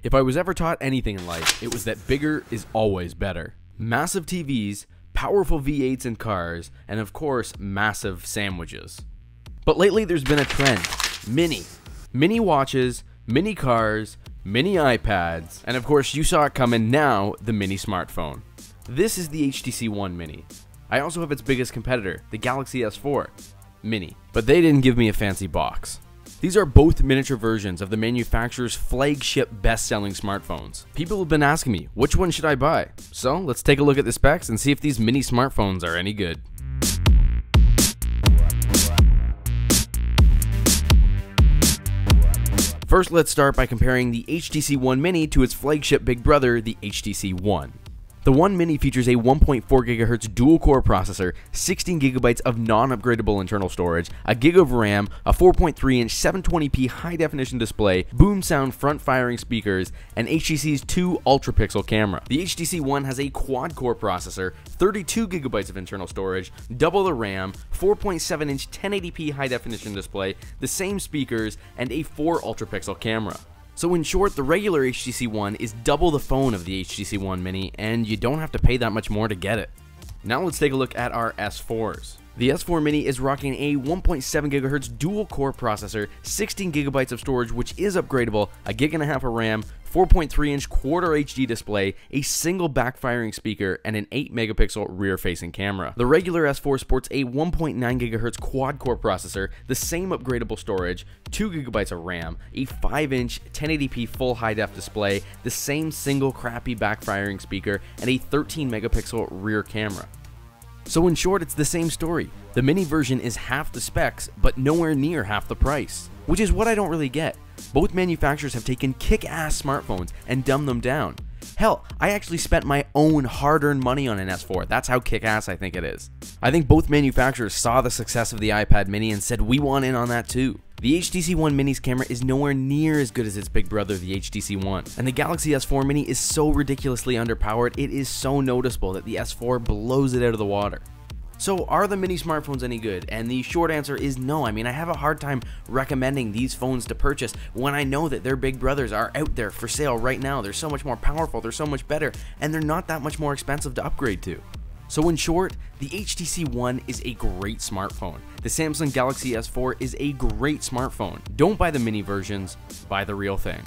If I was ever taught anything in life, it was that bigger is always better. Massive TVs, powerful V8s in cars, and of course, massive sandwiches. But lately there's been a trend. Mini. Mini watches, mini cars, mini iPads, and of course you saw it coming now, the mini smartphone. This is the HTC One Mini. I also have its biggest competitor, the Galaxy S4 Mini, but they didn't give me a fancy box. These are both miniature versions of the manufacturer's flagship best-selling smartphones. People have been asking me, which one should I buy? So let's take a look at the specs and see if these mini smartphones are any good. First, let's start by comparing the HTC One Mini to its flagship big brother, the HTC One. The One Mini features a 1.4 GHz dual-core processor, 16 GB of non-upgradable internal storage, a gig of RAM, a 4.3-inch 720p high-definition display, boom sound front-firing speakers, and HTC's 2 ultra-pixel camera. The HTC One has a quad-core processor, 32 GB of internal storage, double the RAM, 4.7-inch 1080p high-definition display, the same speakers, and a 4 ultra-pixel camera. So in short, the regular HTC One is double the phone of the HTC One Mini, and you don't have to pay that much more to get it. Now let's take a look at our S4s. The S4 Mini is rocking a 1.7 GHz dual-core processor, 16 GB of storage which is upgradable, a gig and a half of RAM, 4.3-inch Quad HD display, a single backfiring speaker, and an 8-megapixel rear-facing camera. The regular S4 sports a 1.9 GHz quad-core processor, the same upgradable storage, 2 GB of RAM, a 5-inch 1080p full high-def display, the same single crappy backfiring speaker, and a 13-megapixel rear camera. So in short, it's the same story. The mini version is half the specs, but nowhere near half the price. Which is what I don't really get. Both manufacturers have taken kick-ass smartphones and dumbed them down. Hell, I actually spent my own hard-earned money on an S4. That's how kick-ass I think it is. I think both manufacturers saw the success of the iPad mini and said we want in on that too. The HTC One Mini's camera is nowhere near as good as its big brother, the HTC One. And the Galaxy S4 Mini is so ridiculously underpowered, it is so noticeable that the S4 blows it out of the water. So are the mini smartphones any good? And the short answer is no. I mean, I have a hard time recommending these phones to purchase when I know that their big brothers are out there for sale right now. They're so much more powerful, they're so much better, and they're not that much more expensive to upgrade to. So in short, the HTC One is a great smartphone. The Samsung Galaxy S4 is a great smartphone. Don't buy the mini versions, buy the real thing.